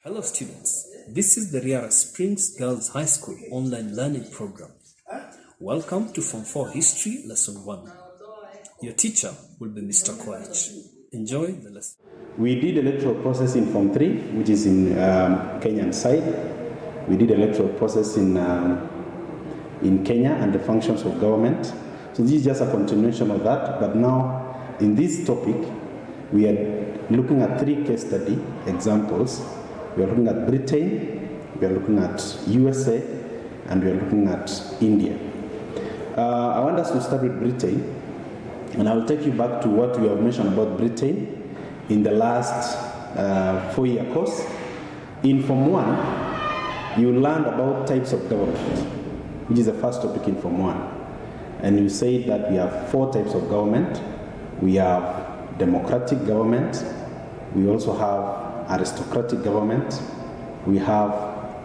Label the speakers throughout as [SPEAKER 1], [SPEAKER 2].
[SPEAKER 1] Hello students, this is the Riara Springs Girls High School online learning program. Welcome to Form 4 History Lesson 1. Your teacher will be Mr. Koech. Enjoy the lesson.
[SPEAKER 2] We did electoral process in Form 3, which is in Kenyan side. We did electoral process in Kenya and the functions of government. So this is just a continuation of that, but now in this topic, we are looking at 3 case study examples. We are looking at Britain, we are looking at USA, and we are looking at India. I want us to start with Britain, and I will take you back to what we have mentioned about Britain in the last 4-year course. In Form 1, you learned about types of government, which is the first topic in Form 1. And you say that we have 4 types of government. We have democratic government, we also have aristocratic government, we have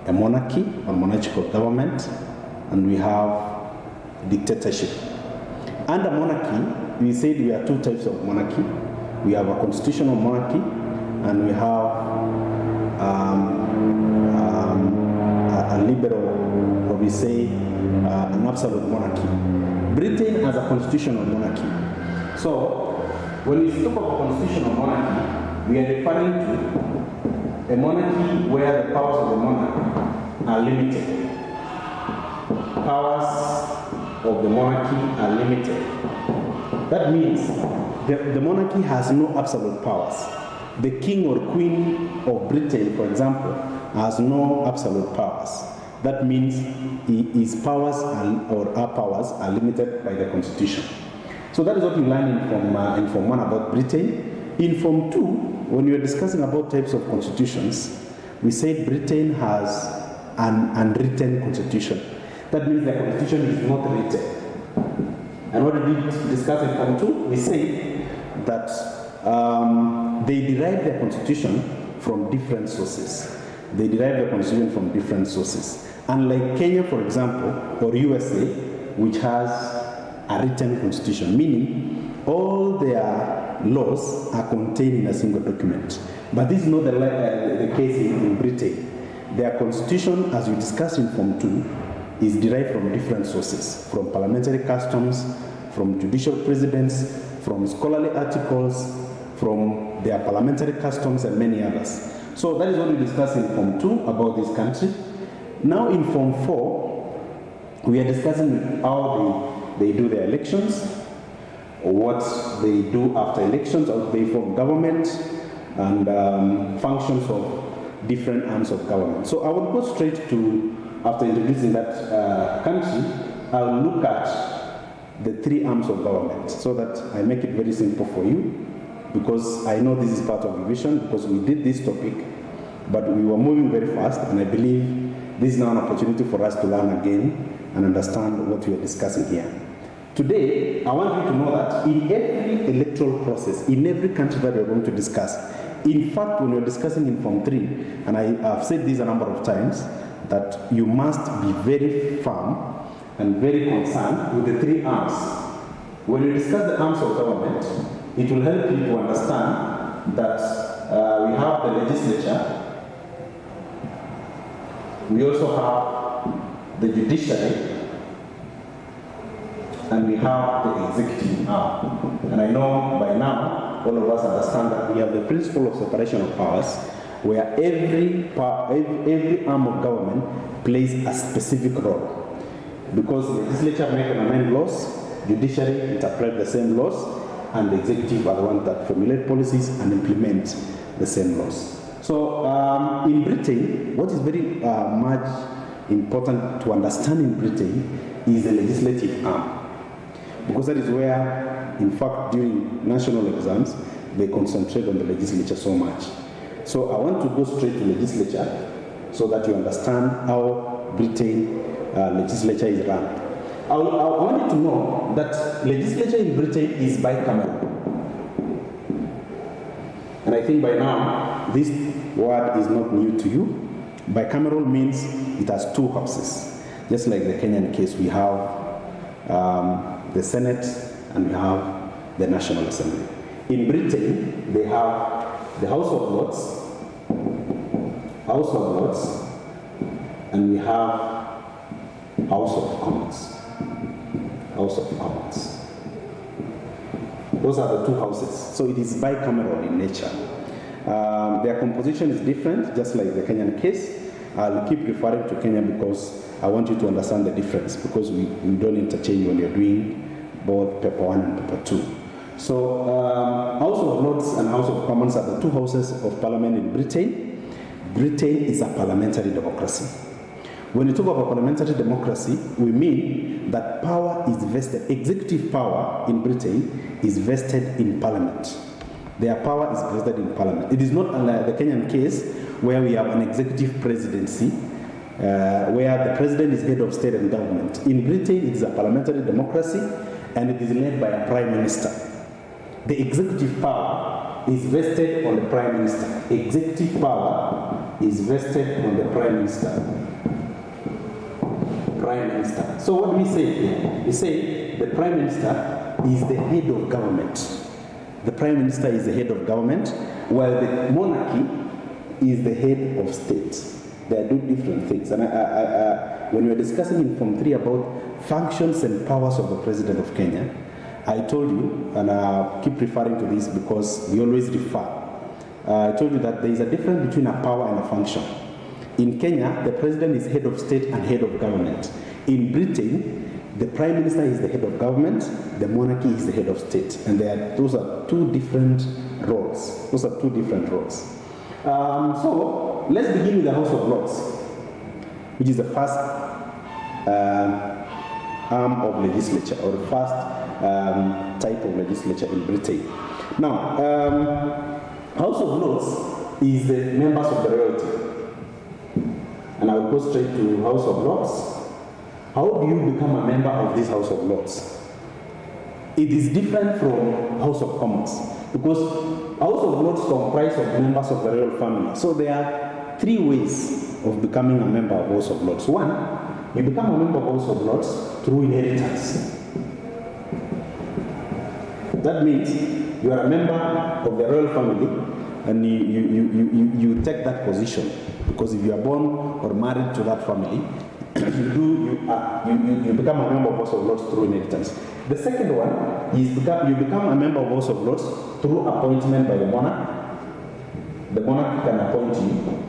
[SPEAKER 2] a monarchy or monarchical government, and we have dictatorship. Under monarchy, we said we have 2 types of monarchy. We have a constitutional monarchy, and we have a liberal, or we say an absolute monarchy. Britain has a constitutional monarchy. So, when we talk about constitutional monarchy, we are referring to a monarchy where the powers of the monarch are limited. Powers of the monarchy are limited. That means the monarchy has no absolute powers. The king or queen of Britain, for example, has no absolute powers. That means his powers or our powers are limited by the constitution. So that is what we learned in Form 1 about Britain. In Form 2, when we were discussing about types of constitutions, we said Britain has an unwritten constitution. That means the constitution is not written. And what we did discuss in Form 2, we said that they derive their constitution from different sources. They derive their constitution from different sources. Unlike Kenya, for example, or USA, which has a written constitution, meaning all their laws are contained in a single document. But this is not the case in Britain. Their constitution, as we discussed in Form 2, is derived from different sources, from parliamentary customs, from judicial precedents, from scholarly articles, from their parliamentary customs, and many others. So that is what we discussed in Form 2 about this country. Now in Form 4, we are discussing how they do their elections, or what they do after elections, how they form government, and functions of different arms of government. So I will go straight to, after introducing that country, I will look at the 3 arms of government so that I make it very simple for you, because I know this is part of revision, because we did this topic, but we were moving very fast, and I believe this is now an opportunity for us to learn again and understand what we are discussing here. Today, I want you to know that in every electoral process, in every country that we are going to discuss, in fact, when we are discussing in Form 3, and I have said this a number of times, that you must be very firm and very concerned with the 3 arms. When you discuss the arms of government, it will help you to understand that we have the legislature, we also have the judiciary, and we have the executive arm. And I know by now, all of us understand that we have the principle of separation of powers, where every arm of government plays a specific role. Because the legislature make and amend laws, judiciary interpret the same laws, and the executive are the ones that formulate policies and implement the same laws. So in Britain, what is very much important to understand in Britain is the legislative arm. Because that is where, in fact, during national exams, they concentrate on the legislature so much. So I want to go straight to legislature so that you understand how Britain legislature is run. I want you to know that legislature in Britain is bicameral. And I think by now, this word is not new to you. Bicameral means it has 2 houses. Just like the Kenyan case, we have the Senate, and we have the National Assembly. In Britain, they have the House of Lords, House of Lords, and we have House of Commons. House of Commons. Those are the two houses. So it is bicameral in nature. Their composition is different, just like the Kenyan case. I'll keep referring to Kenya because I want you to understand the difference, because we don't interchange when you're doing both paper 1 and paper 2. So House of Lords and House of Commons are the two houses of parliament in Britain. Britain is a parliamentary democracy. When we talk about parliamentary democracy, we mean that power is vested, executive power in Britain is vested in parliament. Their power is vested in parliament. It is not unlike the Kenyan case where we have an executive presidency, where the president is head of state and government. In Britain, it is a parliamentary democracy, and it is led by a prime minister. The executive power is vested on the prime minister. Executive power is vested on the prime minister. Prime minister. So what do we say here? We say the prime minister is the head of government. The prime minister is the head of government, while the monarchy is the head of state. They are two different things. And when we were discussing in Form 3 about functions and powers of the President of Kenya, I told you, and I keep referring to this because we always refer, I told you that there is a difference between a power and a function. In Kenya, the President is head of state and head of government. In Britain, the Prime Minister is the head of government, the monarchy is the head of state. And those are two different roles. Those are two different roles. So let's begin with the House of Lords, which is the first arm of legislature, or the first type of legislature in Britain. Now, House of Lords is the members of the royalty. And I will go straight to House of Lords. How do you become a member of this House of Lords? It is different from House of Commons, because House of Lords comprise of members of the royal family. So there are three ways of becoming a member of House of Lords. One, you become a member of House of Lords through inheritance. That means you are a member of the royal family, and you take that position, because if you are born or married to that family, you become a member of House of Lords through inheritance. The second one is you become a member of House of Lords through appointment by the monarch. The monarch can appoint you.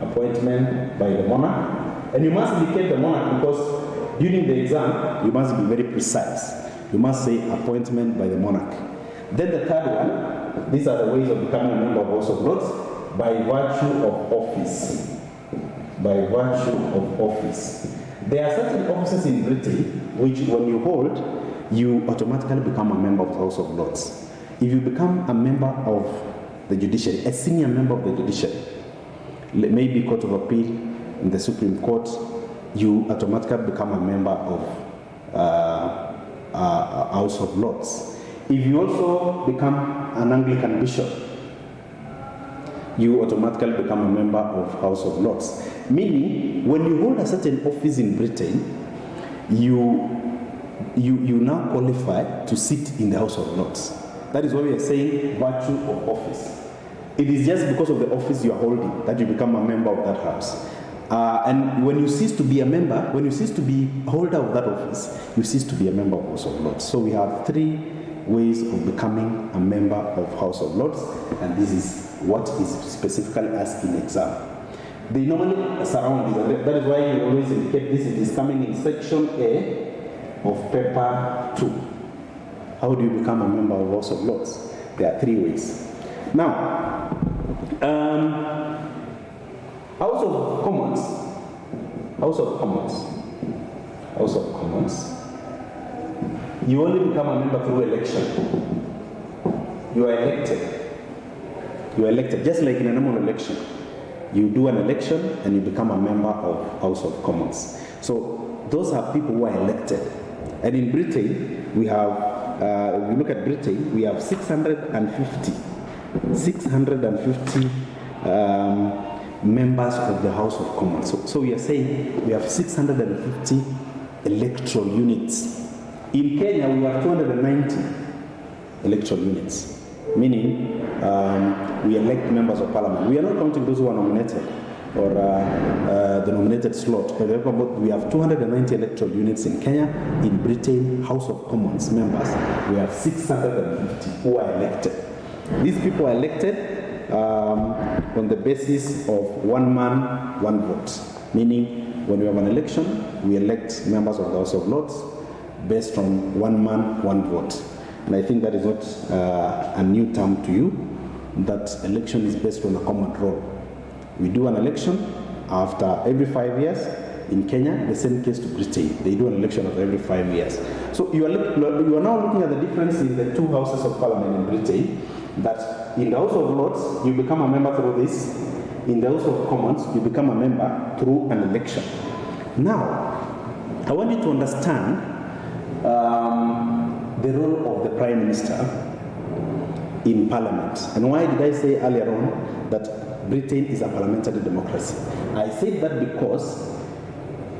[SPEAKER 2] Appointment by the monarch. And you must indicate the monarch, because during the exam, you must be very precise. You must say appointment by the monarch. Then the third one, these are the ways of becoming a member of House of Lords, by virtue of office. By virtue of office. There are certain offices in Britain which, when you hold, you automatically become a member of the House of Lords. If you become a member of the judiciary, a senior member of the judiciary, maybe Court of Appeal in the Supreme Court, you automatically become a member of House of Lords. If you also become an Anglican bishop, you automatically become a member of House of Lords. Meaning, when you hold a certain office in Britain, you now qualify to sit in the House of Lords. That is why we are saying virtue of office. It is just because of the office you are holding that you become a member of that house. And when you cease to be a member, when you cease to be a holder of that office, you cease to be a member of House of Lords. So we have three ways of becoming a member of House of Lords, and this is what is specifically asked in exam. They normally surround this, that is why you always indicate this. It is coming in section A of paper 2. How do you become a member of House of Lords? There are three ways. Now, House of Commons, you only become a member through election. You are elected, just like in a normal election. You do an election and you become a member of House of Commons. So those are people who are elected. And in Britain, we have, if you look at Britain, we have 650 members of the House of Commons. So we are saying we have 650 electoral units. In Kenya, we have 290 electoral units, meaning we elect members of parliament. We are not counting those who are nominated. or the nominated slot. For example, we have 290 electoral units in Kenya. In Britain, House of Commons members, we have 650 who are elected. These people are elected on the basis of one man, one vote. Meaning, when we have an election, we elect members of the House of Lords based on one man, one vote. And I think that is not a new term to you, that election is based on a common role. We do an election after every 5 years. In Kenya, the same case to Britain. They do an election after every 5 years. So you are now looking at the difference in the two houses of parliament in Britain, that in the House of Lords, you become a member through this. In the House of Commons, you become a member through an election. Now, I want you to understand the role of the Prime Minister in Parliament. And why did I say earlier on that Britain is a parliamentary democracy? I said that because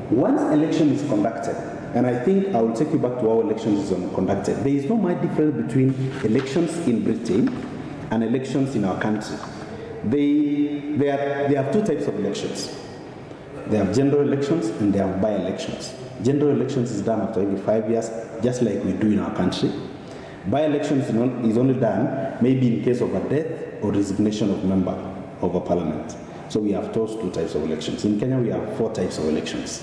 [SPEAKER 2] once election is conducted, and I think I will take you back to how elections is conducted, there is no much difference between elections in Britain and elections in our country. They have two types of elections. They have general elections and they have by-elections. General elections is done after every 5 years, just like we do in our country. By-elections is only done maybe in case of a death or resignation of member of a parliament. So we have those two types of elections. In Kenya, we have 4 types of elections.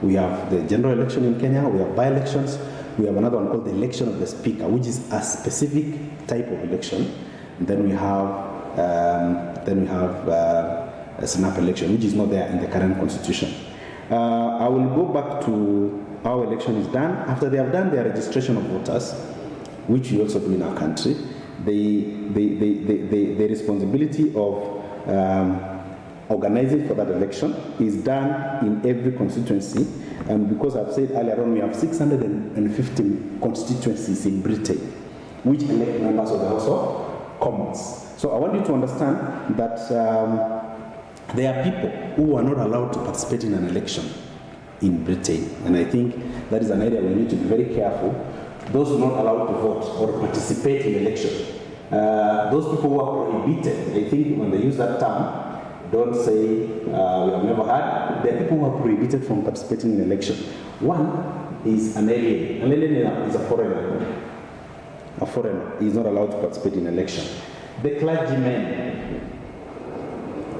[SPEAKER 2] We have the general election in Kenya, we have by-elections, we have another one called the election of the speaker, which is a specific type of election. And then we have a snap election, which is not there in the current constitution. I will go back to how election is done. After they have done their registration of voters, which we also do in our country, the responsibility of organizing for that election is done in every constituency. And because I've said earlier on, we have 650 constituencies in Britain, which elect members of the House of Commons. So I want you to understand that there are people who are not allowed to participate in an election in Britain. And I think that is an area we need to be very careful. Those who are not allowed to vote or participate in election, those people who are prohibited, I think when they use that term, don't say we have never had. There are people who are prohibited from participating in election. One is an alien. An alien is a foreigner. A foreigner is not allowed to participate in election. The clergymen.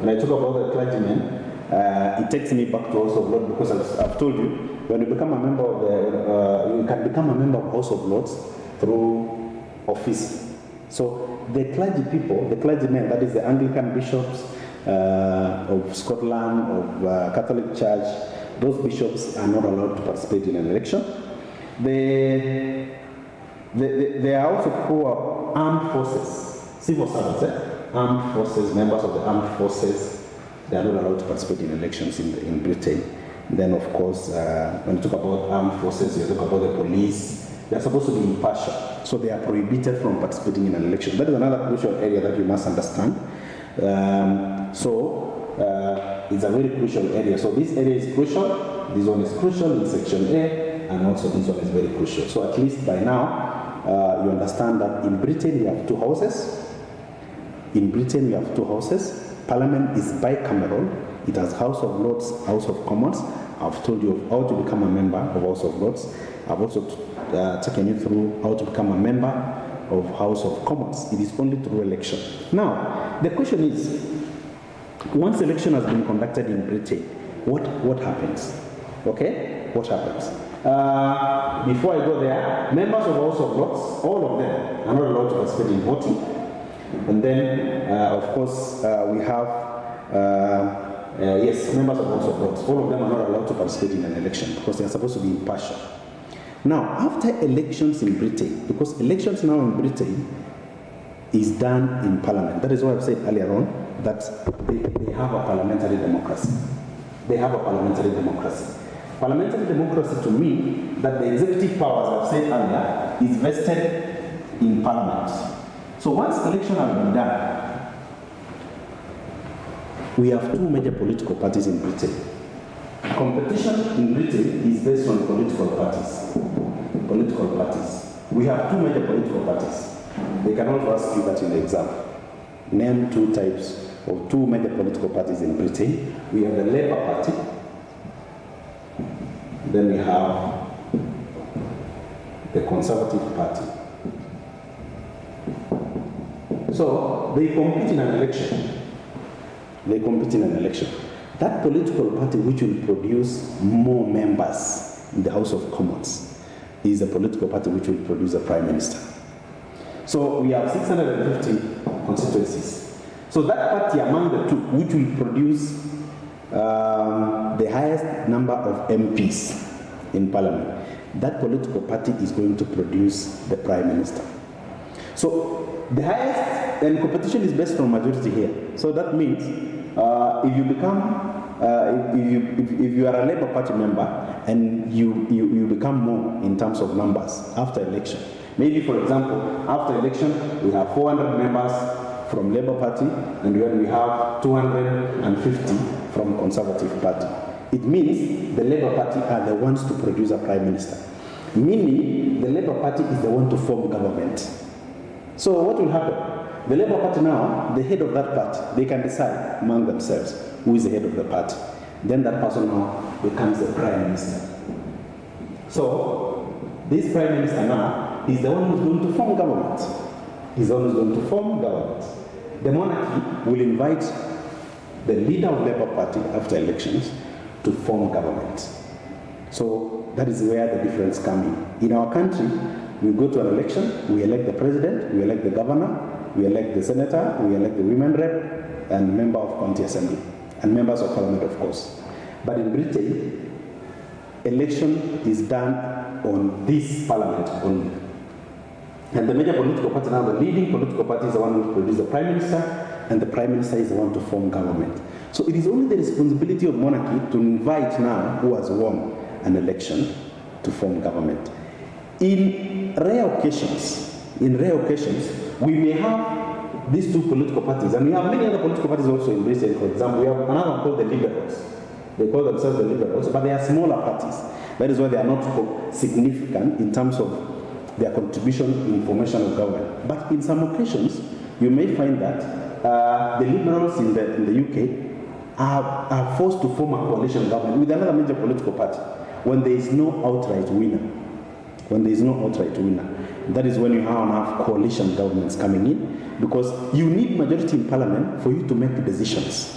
[SPEAKER 2] When I talk about the clergymen, it takes me back to House of Lords, because I've told you, when you become a member of the, you can become a member of House of Lords through office. So the clergy people, the clergymen, that is the Anglican bishops of Scotland, of Catholic Church, those bishops are not allowed to participate in an election. There are also people who are armed forces, civil servants, armed forces, members of the armed forces, they are not allowed to participate in elections in Britain. Then, of course, when you talk about armed forces, you talk about the police, they are supposed to be impartial. So they are prohibited from participating in an election. That is another crucial area that you must understand. It's a very crucial area. So this area is crucial, this one is crucial in section A, and also this one is very crucial. So at least by now, you understand that in Britain we have 2 houses. In Britain we have 2 houses. Parliament is bicameral. It has House of Lords, House of Commons. I've told you how to become a member of House of Lords. I've also taken you through how to become a member of House of Commons. It is only through election. Now, the question is, once election has been conducted in Britain, what happens? Okay? What happens? Before I go there, members of House of Lords, all of them are not allowed to participate in voting. And then, of course, we have, yes, members of House of Lords. All of them are not allowed to participate in an election because they are supposed to be impartial. Now, after elections in Britain, because elections now in Britain is done in Parliament. That is why I've said earlier on that they have a parliamentary democracy. They have a parliamentary democracy. Parliamentary democracy to me, that the executive powers, I've said earlier, is vested in Parliament. So once election has been done, we have 2 major political parties in Britain. Competition in Britain is based on political parties. Political parties. We have 2 major political parties. They can also ask you that in the exam. Name 2 types or two major political parties in Britain. We have the Labour Party, then we have the Conservative Party. So they compete in an election. That political party which will produce more members in the House of Commons is the political party which will produce a prime minister. So we have 650 constituencies. So that party among the two which will produce the highest number of MPs in parliament, that political party is going to produce the prime minister. So the highest, and competition is based on majority here. So that means if you become, if you are a Labour Party member and you become more in terms of numbers after election. Maybe, for example, after election we have 400 members from Labour Party and then we have 250 from Conservative Party. It means the Labour Party are the ones to produce a prime minister. Meaning the Labour Party is the one to form government. So what will happen? The Labour Party now, the head of that party, they can decide among themselves who is the head of the party. Then that person now becomes the prime minister. So this prime minister now is the one who's going to form government. The monarchy will invite the leader of Labour Party after elections to form government. So that is where the difference comes in. In our country, we go to an election, we elect the president, we elect the governor, we elect the senator, we elect the women rep, and member of county assembly, and members of parliament, of course. But in Britain, election is done on this parliament only. And the major political party now, the leading political party is the one who produces the prime minister, and the prime minister is the one to form government. So it is only the responsibility of monarchy to invite now who has won an election to form government. In rare occasions, we may have these two political parties, and we have many other political parties also in Britain. For example, we have another one called the Liberals. They call themselves the Liberals, but they are smaller parties. That is why they are not significant in terms of their contribution in formation of government. But in some occasions, you may find that the Liberals in the UK are forced to form a coalition government with another major political party when there is no outright winner. That is when you have coalition governments coming in, because you need majority in parliament for you to make decisions.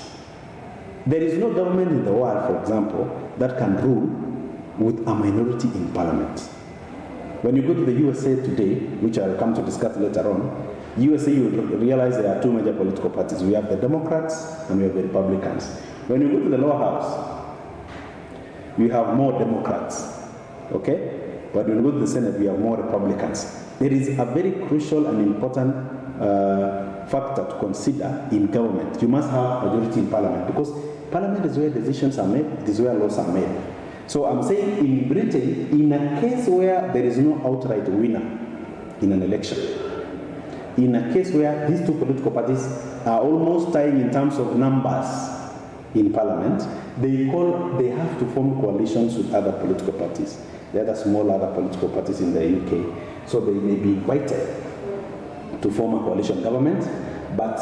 [SPEAKER 2] There is no government in the world, for example, that can rule with a minority in parliament. When you go to the USA today, which I'll come to discuss later on, USA, you will realize there are two major political parties. We have the Democrats and we have the Republicans. When you go to the lower house, you have more Democrats, okay? But when you go to the Senate, we have more Republicans. There is a very crucial and important factor to consider in government. You must have majority in parliament, because parliament is where decisions are made, it is where laws are made. So I'm saying in Britain, in a case where there is no outright winner in an election, in a case where these two political parties are almost tying in terms of numbers in parliament, they have to form coalitions with other political parties. There are small other political parties in the UK, so they may be invited to form a coalition government. But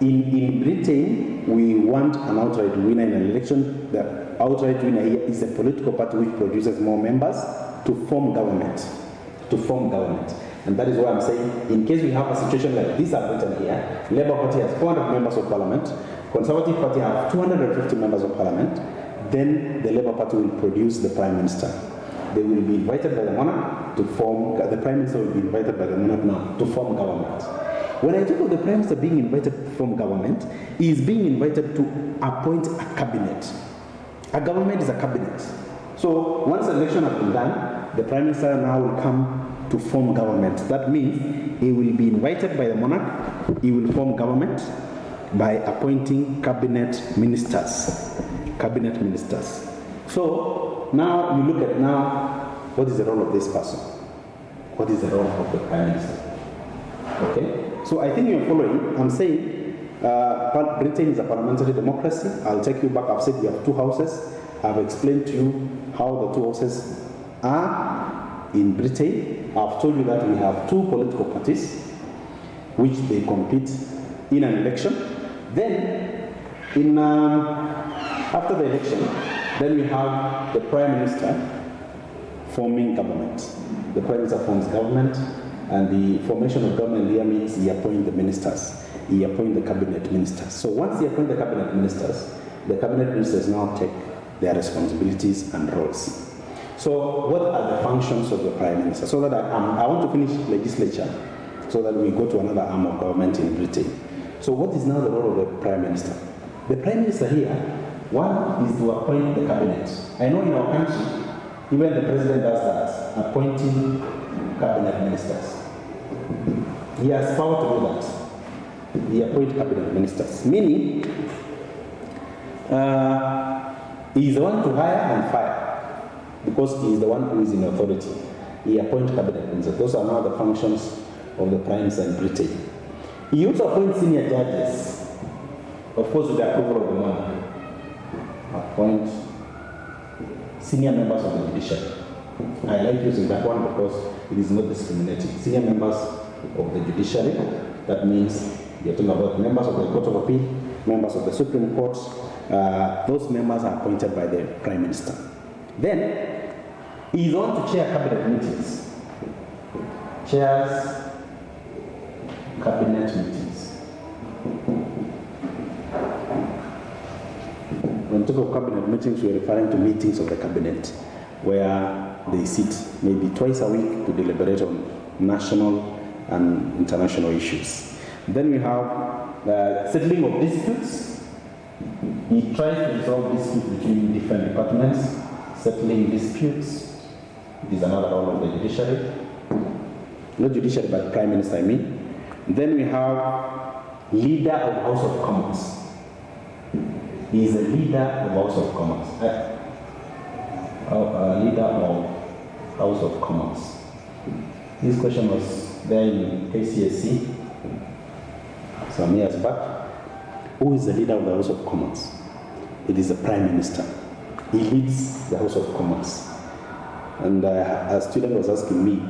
[SPEAKER 2] in Britain, we want an outright winner in an election. The outright winner here is a political party which produces more members to form government. And that is why I'm saying, in case we have a situation like this at Britain here, Labour Party has 400 members of parliament, Conservative Party have 250 members of parliament, then the Labour Party will produce the prime minister. They will be invited by the monarch to form, the prime minister will be invited by the monarch now to form government. When I talk of the prime minister being invited to form government, he is being invited to appoint a cabinet. A government is a cabinet. So once the election has been done, the prime minister now will come to form government. That means he will be invited by the monarch, he will form government by appointing cabinet ministers. So now you look at what is the role of this person? What is the role of the prime minister? Okay, so I think you're following. I'm saying Britain is a parliamentary democracy. I'll take you back. I've said we have two houses. I've explained to you how the two houses are in Britain. I've told you that we have two political parties which they compete in an election. Then, after the election, then we have the Prime Minister forming government. The Prime Minister forms government, and the formation of government here means he appoints the ministers. He appoints the cabinet ministers. So once he appoints the cabinet ministers now take their responsibilities and roles. So what are the functions of the Prime Minister? So that I want to finish legislature, so that we go to another arm of government in Britain. So what is now the role of the Prime Minister? The Prime Minister here, one is to appoint the cabinet. I know in our country, even the president does that, appointing cabinet ministers. He has power to do that. He appoints cabinet ministers, meaning he is the one to hire and fire, because he is the one who is in authority. He appoints cabinet ministers. Those are now the functions of the Prime Minister in Britain. He also appoints senior judges, of course with the approval of the monarch. Appoint senior members of the judiciary. I like using that one because it is not discriminating. Senior members of the judiciary, that means you're talking about members of the Court of Appeal, members of the Supreme Court. Those members are appointed by the Prime Minister. Then, he is on to chair cabinet meetings. Chairs cabinet meetings. When we talk of cabinet meetings, we are referring to meetings of the cabinet where they sit maybe twice a week to deliberate on national and international issues. Then we have the settling of disputes. He tries to resolve disputes between different departments. Settling disputes. It is another role of the judiciary. Not judiciary, but Prime Minister, I mean. Then we have leader of House of Commons. He is a leader of House of Commons. Leader of House of Commons. This question was there in KCSE some years back. Who is the leader of the House of Commons? It is the Prime Minister. He leads the House of Commons. And a student was asking me,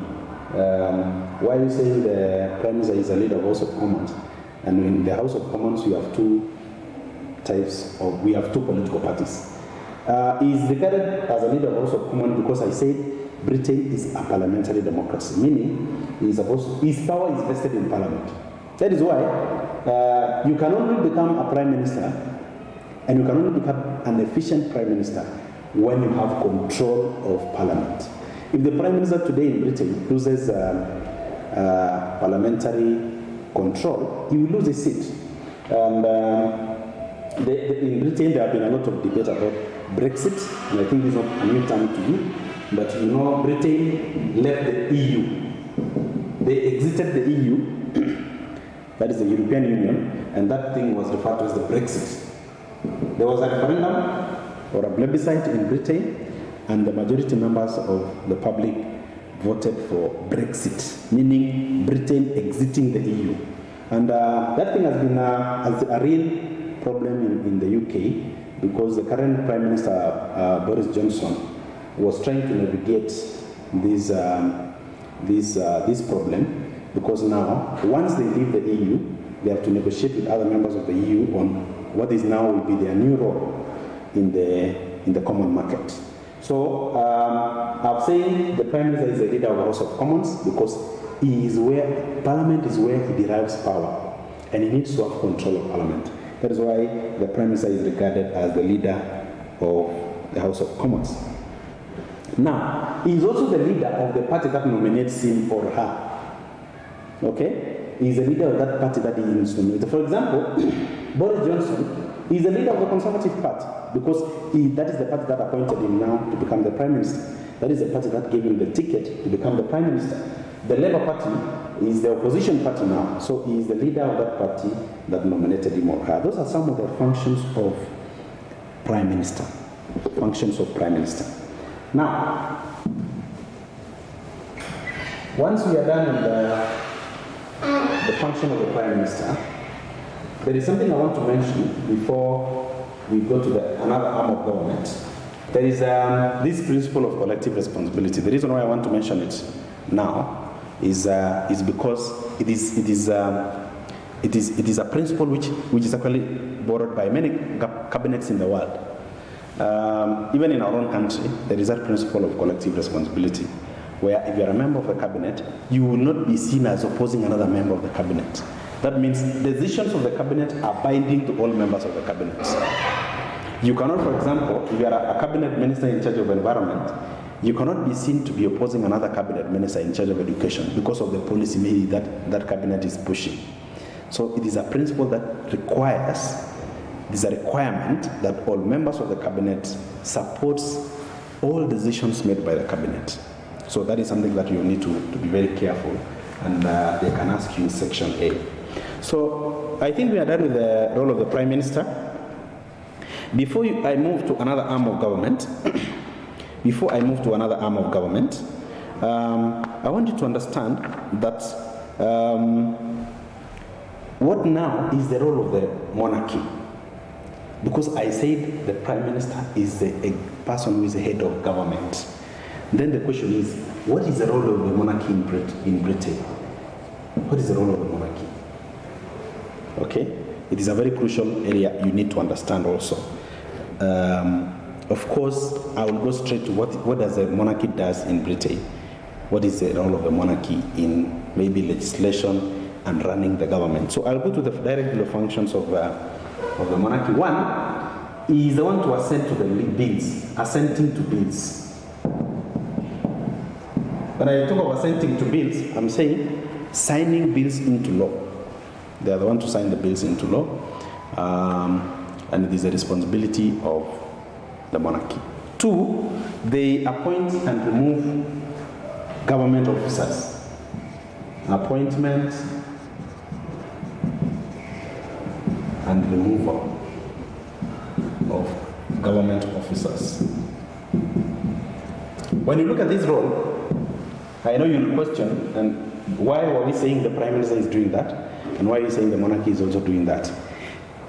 [SPEAKER 2] why are you saying the Prime Minister is a leader of House of Commons? And in the House of Commons, we have two political parties. He is regarded as a leader of House of Commons because I said Britain is a parliamentary democracy, meaning his power is vested in Parliament. That is why you can only become a Prime Minister and you can only become an efficient Prime Minister when you have control of Parliament. If the Prime Minister today in Britain loses parliamentary control, he will lose his seat. And in Britain, there have been a lot of debate about Brexit, and I think it's not a new term to you, but you know, Britain left the EU. They exited the EU, that is the European Union, and that thing was referred to as the Brexit. There was a referendum or a plebiscite in Britain, and the majority members of the public voted for Brexit, meaning Britain exiting the EU. And that thing has been a real problem in the UK, because the current Prime Minister, Boris Johnson, was trying to navigate this problem, because now, once they leave the EU, they have to negotiate with other members of the EU on what is now will be their new role in the common market. So I'm saying the Prime Minister is the leader of the House of Commons because he is where Parliament is where he derives power, and he needs to have control of Parliament. That is why the Prime Minister is regarded as the leader of the House of Commons. Now, he is also the leader of the party that nominates him or her. Okay? He is the leader of that party that he is nominated. For example, Boris Johnson is the leader of the Conservative Party because that is the party that appointed him now to become the Prime Minister. That is the party that gave him the ticket to become the Prime Minister. The Labour Party is the opposition party now, so he is the leader of that party that nominated him or her. Those are some of the functions of Prime Minister. Functions of Prime Minister. Now, once we are done with the function of the Prime Minister, there is something I want to mention before we go to another arm of government. There is this principle of collective responsibility. The reason why I want to mention it now is because it is It is a principle which is actually borrowed by many cabinets in the world. Even in our own country, there is that principle of collective responsibility, where if you are a member of the cabinet, you will not be seen as opposing another member of the cabinet. That means decisions of the cabinet are binding to all members of the cabinet. You cannot, for example, if you are a cabinet minister in charge of environment, you cannot be seen to be opposing another cabinet minister in charge of education because of the policy maybe that cabinet is pushing. So it is a principle that requires, it is a requirement that all members of the cabinet supports all decisions made by the cabinet. So that is something that you need to be very careful, and they can ask you in section A. So I think we are done with the role of the Prime Minister. Before I move to another arm of government, I want you to understand that what now is the role of the monarchy? Because I said the Prime Minister is a person who is the head of government. Then the question is, what is the role of the monarchy in Britain? What is the role of the monarchy? Okay? It is a very crucial area you need to understand also. Of course, I will go straight to what does the monarchy does in Britain. What is the role of the monarchy in maybe legislation and running the government? So I'll go to the direct functions of the monarchy. One is the one to assent to the bills, assenting to bills. When I talk of assenting to bills, I'm saying signing bills into law. They are the one to sign the bills into law, and it is the responsibility of the monarchy. Two, they appoint and remove government officers. Appointment and removal of government officers. When you look at this role, I know you'll question, and why are we saying the Prime Minister is doing that? And why are you saying the monarchy is also doing that?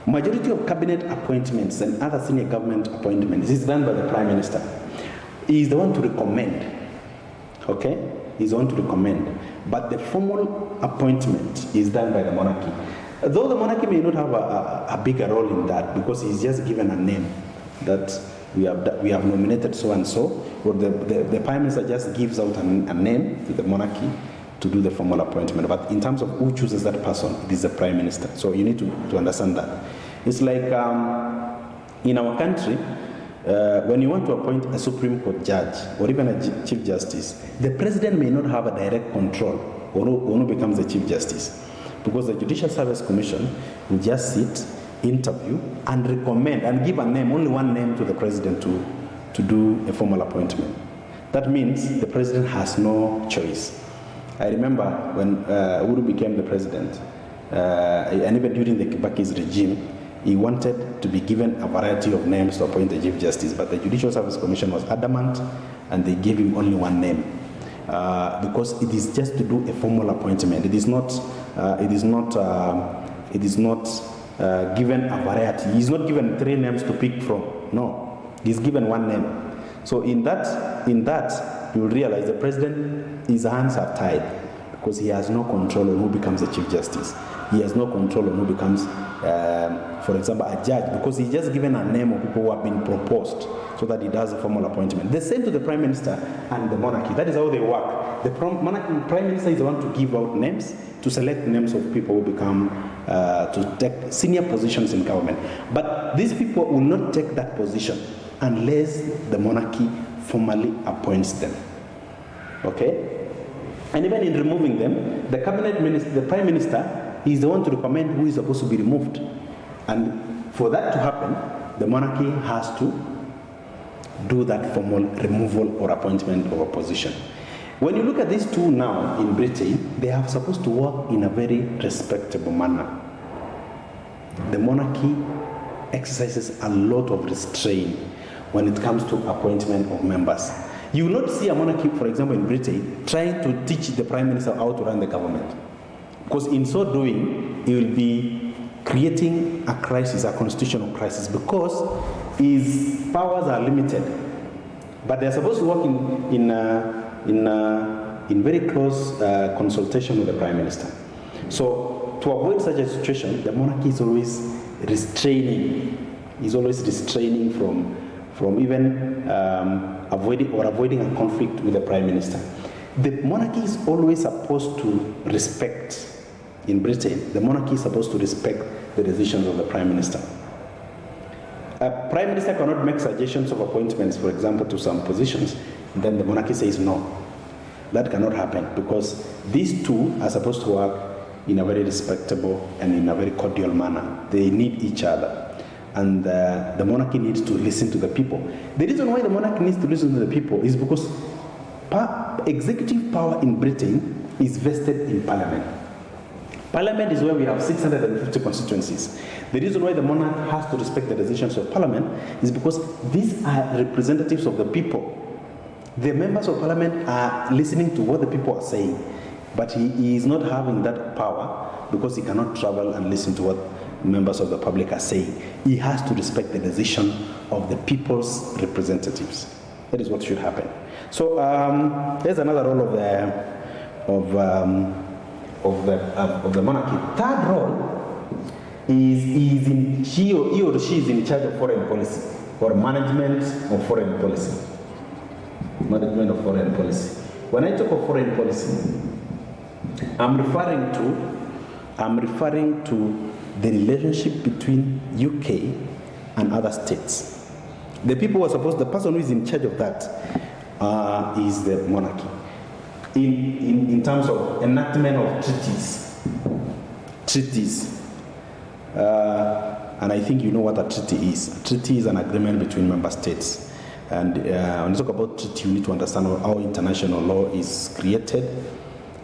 [SPEAKER 2] Majority of cabinet appointments and other senior government appointments is done by the Prime Minister. He is the one to recommend. Okay? He's the one to recommend. But the formal appointment is done by the monarchy. Though the monarchy may not have a bigger role in that, because he's just given a name that we have nominated so and so, or the Prime Minister just gives out a name to the monarchy to do the formal appointment. But in terms of who chooses that person, it is the Prime Minister. So you need to understand that. It's like in our country, when you want to appoint a Supreme Court judge or even a Chief Justice, the President may not have a direct control on who becomes the Chief Justice, because the Judicial Service Commission will just sit, interview, and recommend and give a name, only one name, to the President to do a formal appointment. That means the President has no choice. I remember when Uhuru became the President, and even during the Kibaki's regime, he wanted to be given a variety of names to appoint the Chief Justice, but the Judicial Service Commission was adamant, and they gave him only one name, because it is just to do a formal appointment. It is not given a variety. He's not given 3 names to pick from. No, he's given one name. So in that you will realize the President, his hands are tied, because he has no control on who becomes the Chief Justice. He has no control on who becomes, for example, a judge, because he's just given a name of people who have been proposed so that he does a formal appointment. The same to the Prime Minister and the monarchy. That is how they work. The Prime Minister is the one to give out names, to select names of people who become, to take senior positions in government. But these people will not take that position unless the monarchy formally appoints them. Okay? And even in removing them, the cabinet minister, the Prime Minister, is the one to recommend who is supposed to be removed. And for that to happen, the monarchy has to do that formal removal or appointment of a position. When you look at these two now in Britain, they are supposed to work in a very respectable manner. The monarchy exercises a lot of restraint when it comes to appointment of members. You will not see a monarchy, for example, in Britain, trying to teach the Prime Minister how to run the government. Because in so doing, he will be creating a crisis, a constitutional crisis, because his powers are limited. But they are supposed to work in very close consultation with the Prime Minister. So to avoid such a situation, the monarchy is always restraining. Is always restraining from even avoiding a conflict with the prime minister. The monarchy is always supposed to respect. In Britain, the monarchy is supposed to respect the decisions of the prime minister. A prime minister cannot make suggestions of appointments, for example, to some positions, and then the monarchy says no. That cannot happen because these two are supposed to work in a very respectable and in a very cordial manner. They need each other. And the monarchy needs to listen to the people. The reason why the monarchy needs to listen to the people is because executive power in Britain is vested in Parliament. Parliament is where we have 650 constituencies. The reason why the monarch has to respect the decisions of Parliament is because these are representatives of the people. The members of Parliament are listening to what the people are saying, but he is not having that power because he cannot travel and listen to what members of the public are saying. He has to respect the decision of the people's representatives. That is what should happen. So there's another role of the monarchy. Third role is he or she is in charge of foreign policy or management of foreign policy. Management of foreign policy. When I talk of foreign policy, I'm referring to the relationship between UK and other states. The person who is in charge of that is the monarchy. In terms of enactment of treaties, and I think you know what a treaty is. A treaty is an agreement between member states. And when you talk about treaty, you need to understand how international law is created.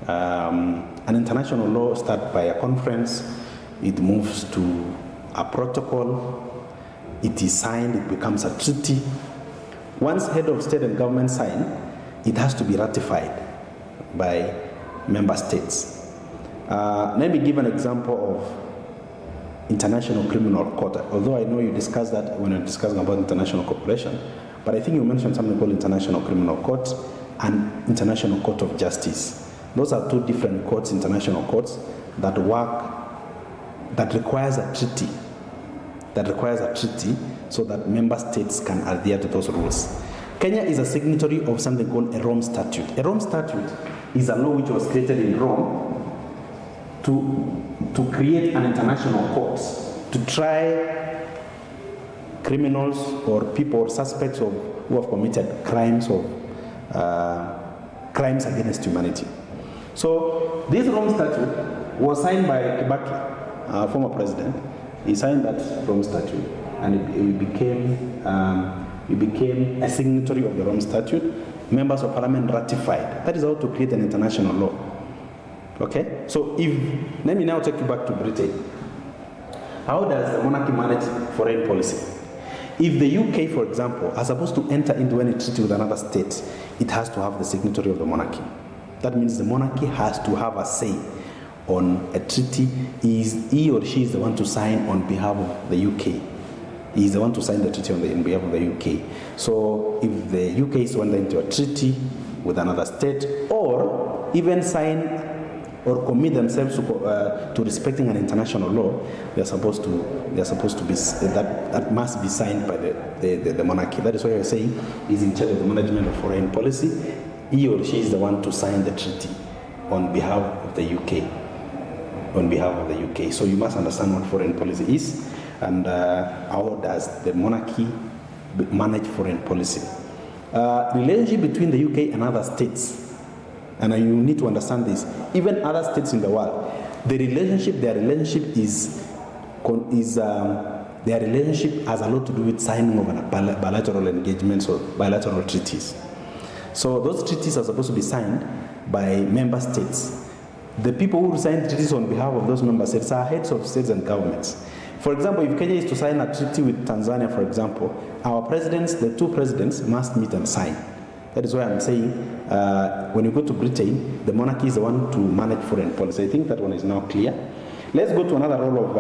[SPEAKER 2] An international law starts by a conference, it moves to a protocol, it is signed, it becomes a treaty. Once head of state and government sign, it has to be ratified by member states. Let me give an example of International Criminal Court. Although I know you discussed that when you're discussing about international cooperation, but I think you mentioned something called International Criminal Court and International Court of Justice. Those are two different courts, international courts, that requires a treaty. So that member states can adhere to those rules. Kenya is a signatory of something called a Rome Statute. A Rome Statute is a law which was created in Rome to create an international court to try criminals or people or suspects who have committed crimes against humanity. So this Rome Statute was signed by Kibaki, our former president. He signed that Rome Statute, and it became a signatory of the Rome Statute. Members of Parliament ratified. That is how to create an international law. Okay? So let me now take you back to Britain. How does the monarchy manage foreign policy? If the UK, for example, are supposed to enter into any treaty with another state, it has to have the signatory of the monarchy. That means the monarchy has to have a say on a treaty. He or she is the one to sign on behalf of the UK. He is the one to sign the treaty on behalf of the UK. So if the UK is to enter into a treaty with another state, or even sign or commit themselves to respecting an international law, they're supposed to be that must be signed by the monarchy. That is why you're saying he's in charge of the management of foreign policy. He or she is the one to sign the treaty on behalf of the UK. So you must understand what foreign policy is and how does the monarchy manage foreign policy. Relationship between the UK and other states. And you need to understand this. Even other states in the world, their relationship has a lot to do with signing of bilateral engagements or bilateral treaties. So those treaties are supposed to be signed by member states. The people who sign treaties on behalf of those member states are heads of states and governments. For example, if Kenya is to sign a treaty with Tanzania, for example, the two presidents must meet and sign. That is why I'm saying when you go to Britain, the monarchy is the one to manage foreign policy. I think that one is now clear. Let's go to another role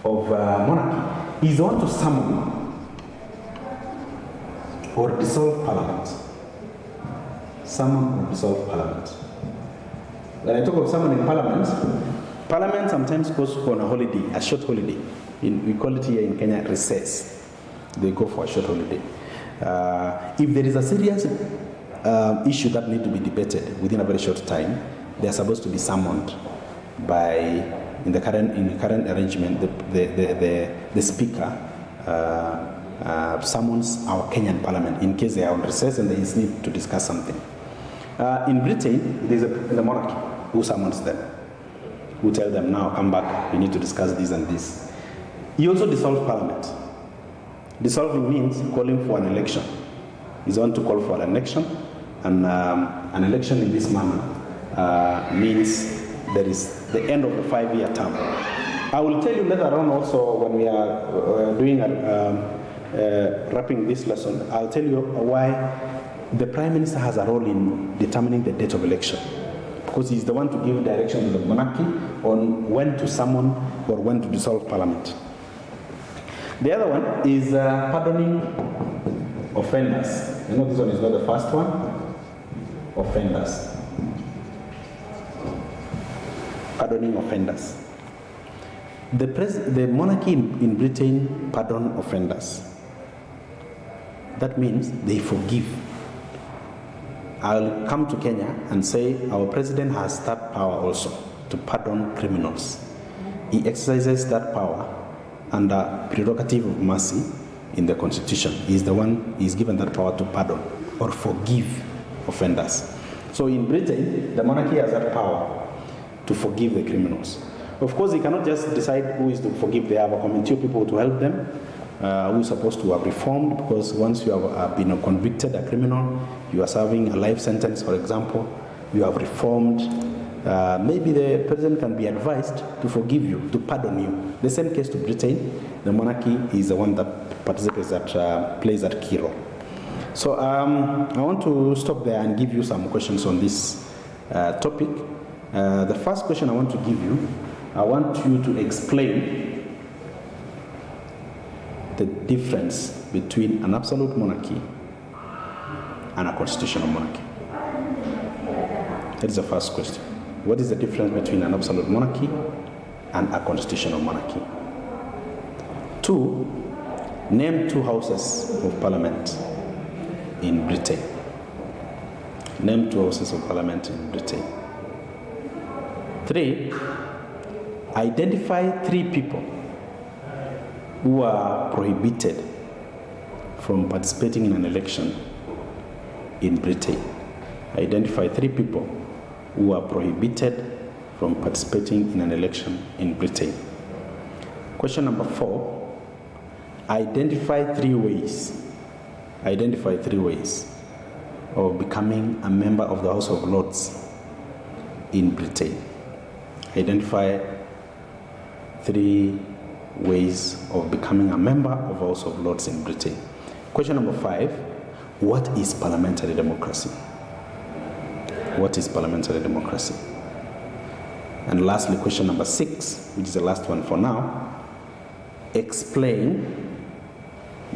[SPEAKER 2] of monarchy. He's the one to summon or dissolve parliament. Summon or dissolve parliament. When I talk of summoning parliament, Parliament sometimes goes on a holiday, a short holiday. We call it here in Kenya recess. They go for a short holiday. If there is a serious issue that needs to be debated within a very short time, they are supposed to be summoned by, in the current arrangement, the speaker summons our Kenyan parliament in case they are on recess and they need to discuss something. In Britain, there is the monarchy who summons them, who tell them, now come back, we need to discuss this and this. He also dissolves parliament. Dissolving means calling for an election. He's on to call for an election, and an election in this manner means there is the end of the 5-year term. I will tell you later on also when we are doing wrapping this lesson, I'll tell you why the Prime Minister has a role in determining the date of election, because he's the one to give direction to the monarchy on when to summon or when to dissolve parliament. The other one is pardoning offenders. You know, this one is not the first one. Offenders. Pardoning offenders. The monarchy in Britain pardon offenders. That means they forgive. I'll come to Kenya and say our president has that power also to pardon criminals. He exercises that power under prerogative of mercy in the Constitution. He's the one, he's given that power to pardon or forgive offenders. So in Britain, the monarchy has that power to forgive the criminals. Of course, they cannot just decide who is to forgive. They have a committee of people to help them, who is supposed to have reformed, because once you have been convicted, a criminal, you are serving a life sentence, for example, you have reformed, maybe the president can be advised to forgive you, to pardon you. The same case to Britain, the monarchy is the one that participates, that plays that key role. So I want to stop there and give you some questions on this topic. The first question I want to give you, I want you to explain the difference between an absolute monarchy and a constitutional monarchy. That is the first question. What is the difference between an absolute monarchy and a constitutional monarchy? 2, name 2 houses of parliament in Britain. Name 2 houses of parliament in Britain. 3, identify 3 people who are prohibited from participating in an election in Britain. Identify 3 people who are prohibited from participating in an election in Britain. Question number 4, identify 3 ways. Identify 3 ways of becoming a member of the House of Lords in Britain. Identify 3 ways of becoming a member of the House of Lords in Britain. Question number 5, what is parliamentary democracy? What is parliamentary democracy? And lastly, question number 6, which is the last one for now, explain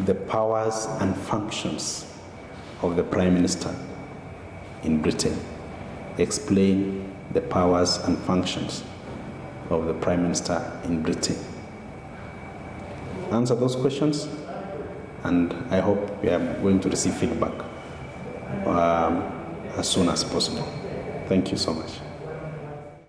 [SPEAKER 2] the powers and functions of the Prime Minister in Britain. Explain the powers and functions of the Prime Minister in Britain. Answer those questions, and I hope we are going to receive feedback as soon as possible. Thank you so much.